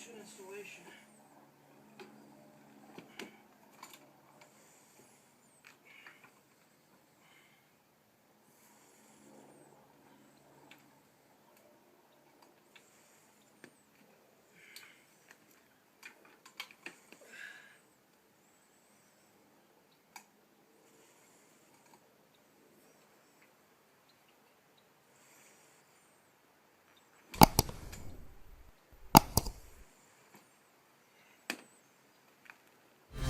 function installation.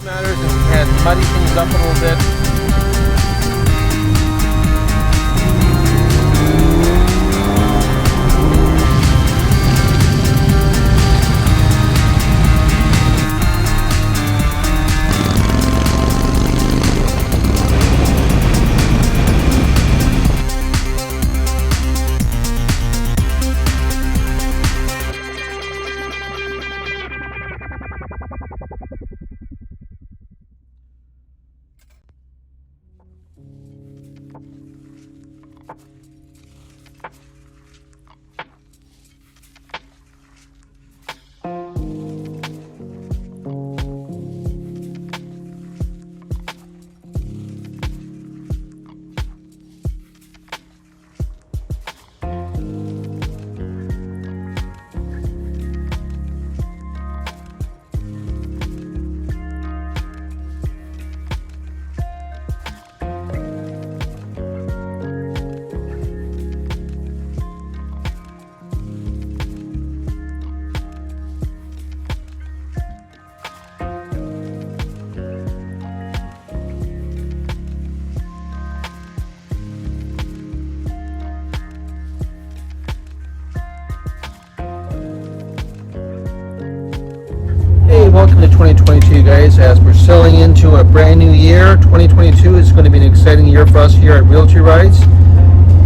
Matters and we had muddy things up a little bit. Welcome to 2022, guys. As we're selling into a brand new year, 2022 is going to be an exciting year for us here at Realty Rides.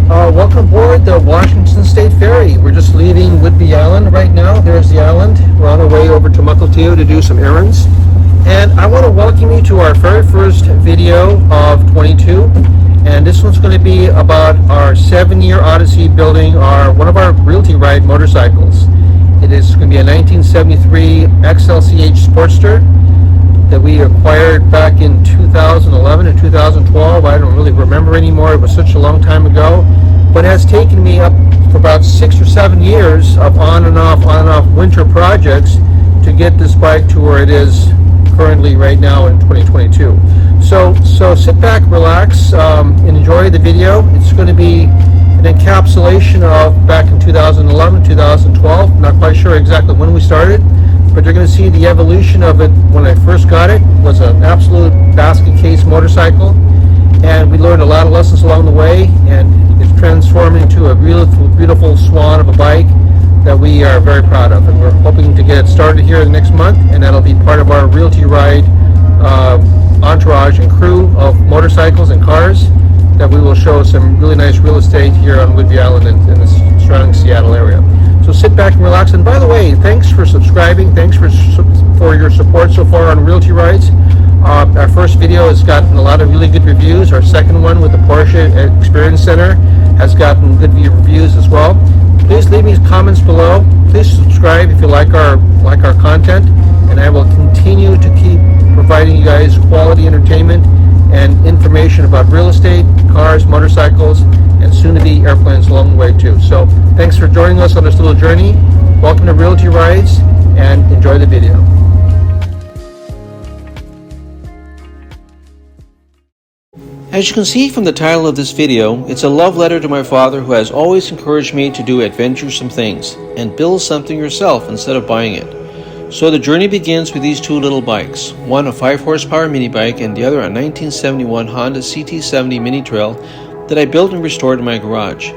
Welcome aboard the Washington State Ferry. We're just leaving Whidbey Island right now. There's the island. We're on our way over to Mukilteo to do some errands. And I want to welcome you to our very first video of 22. And this one's going to be about our 7-year odyssey building one of our Realty Ride motorcycles. It is going to be a 1973 XLCH Sportster that we acquired back in 2011 or 2012. I don't really remember anymore. It was such a long time ago. But it has taken me up for about 6 or 7 years of on and off winter projects to get this bike to where it is currently right now in 2022. So sit back, relax, and enjoy the video. It's going to be an encapsulation of back in 2011, 2012. Not quite sure exactly when we started, but you're going to see the evolution of it. When I first got it, it was an absolute basket case motorcycle, and we learned a lot of lessons along the way, and it's transformed into a beautiful swan of a bike that we are very proud of, and we're hoping to get it started here the next month, and that'll be part of our Realty Ride entourage and crew of motorcycles and cars that we will show some really nice real estate here on Whidbey Island and in the surrounding Seattle area. So sit back and relax. And by the way, thanks for subscribing. Thanks for your support so far on Realty Rides. Our first video has gotten a lot of really good reviews. Our second one with the Porsche Experience Center has gotten good reviews as well. Please leave me comments below. Please subscribe if you like our content, and I will continue to keep providing you guys quality entertainment and information about real estate, cars, motorcycles, and soon-to-be airplanes along the way too. So thanks for joining us on this little journey. Welcome to Realty Rides, and enjoy the video. As you can see from the title of this video, it's a love letter to my father, who has always encouraged me to do adventuresome things and build something yourself instead of buying it. So the journey begins with these two little bikes, one a 5-horsepower mini bike and the other a 1971 Honda CT70 Mini Trail that I built and restored in my garage.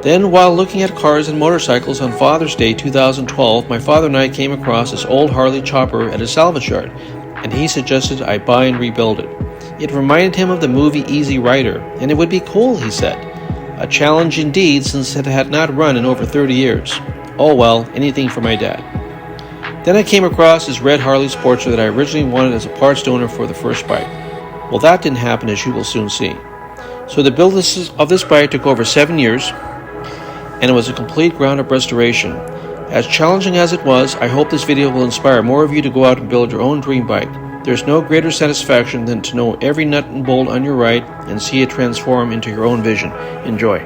Then, while looking at cars and motorcycles on Father's Day 2012, my father and I came across this old Harley chopper at a salvage yard, and he suggested I buy and rebuild it. It reminded him of the movie Easy Rider, and it would be cool, he said. A challenge indeed, since it had not run in over 30 years. Oh well, anything for my dad. Then I came across this red Harley Sportster that I originally wanted as a parts donor for the first bike. Well, that didn't happen, as you will soon see. So the build of this bike took over 7 years, and it was a complete ground-up restoration. As challenging as it was, I hope this video will inspire more of you to go out and build your own dream bike. There's no greater satisfaction than to know every nut and bolt on your ride and see it transform into your own vision. Enjoy.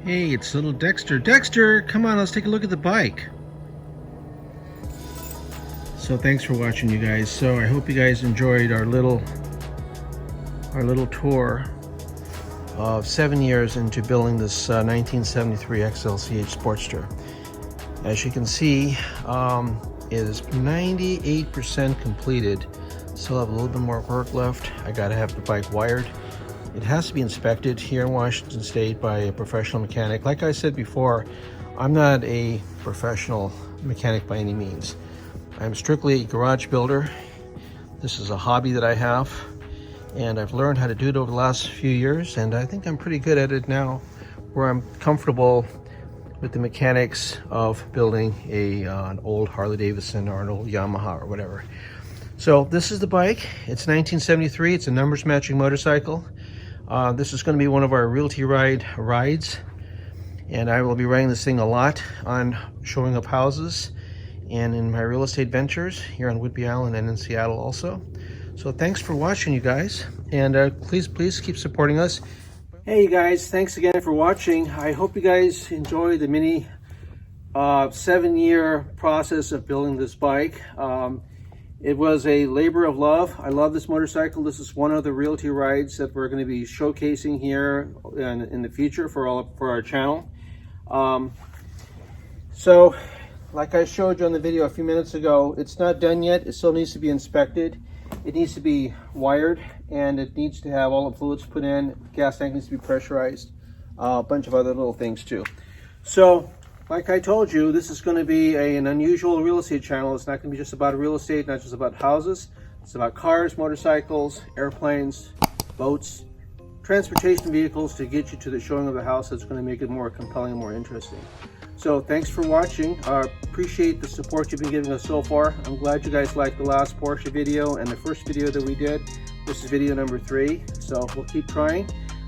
Hey, it's little Dexter. Dexter, come on, let's take a look at the bike. So thanks for watching, you guys. So I hope you guys enjoyed our little tour of 7 years into building this 1973 XLCH Sportster. As you can see, it is 98% completed. Still have a little bit more work left. I gotta have the bike wired. It has to be inspected here in Washington State by a professional mechanic. Like I said before, I'm not a professional mechanic by any means. I'm strictly a garage builder. This is a hobby that I have, and I've learned how to do it over the last few years, and I think I'm pretty good at it now, where I'm comfortable with the mechanics of building an old Harley Davidson or an old Yamaha or whatever. So this is the bike. It's 1973. It's a numbers matching motorcycle. This is going to be one of our realty rides, and I will be riding this thing a lot on showing up houses and in my real estate ventures here on Whidbey Island and in Seattle also. So thanks for watching, you guys, and please keep supporting us. Hey, you guys, thanks again for watching. I hope you guys enjoy the mini 7-year process of building this bike. It was a labor of love. I love this motorcycle. This is one of the realty rides that we're going to be showcasing here in the future for our channel. So like I showed you on the video a few minutes ago, it's not done yet. It still needs to be inspected. It needs to be wired, and it needs to have all the fluids put in. Gas tank needs to be pressurized. A bunch of other little things too. So like I told you, this is going to be an unusual real estate channel. It's not going to be just about real estate, not just about houses. It's about cars, motorcycles, airplanes, boats, transportation vehicles to get you to the showing of the house. That's going to make it more compelling and more interesting. So thanks for watching. Appreciate the support you've been giving us so far. I'm glad you guys liked the last Porsche video and the first video that we did. This is video number 3, so we'll keep trying.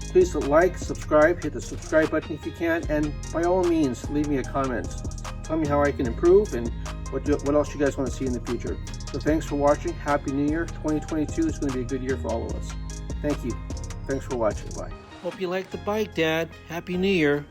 Please like, subscribe, hit the subscribe button if you can, and by all means, leave me a comment. Tell me how I can improve and what else you guys want to see in the future. So thanks for watching. Happy New Year. 2022 is going to be a good year for all of us. Thank you. Thanks for watching. Bye. Hope you like the bike, Dad. Happy New Year.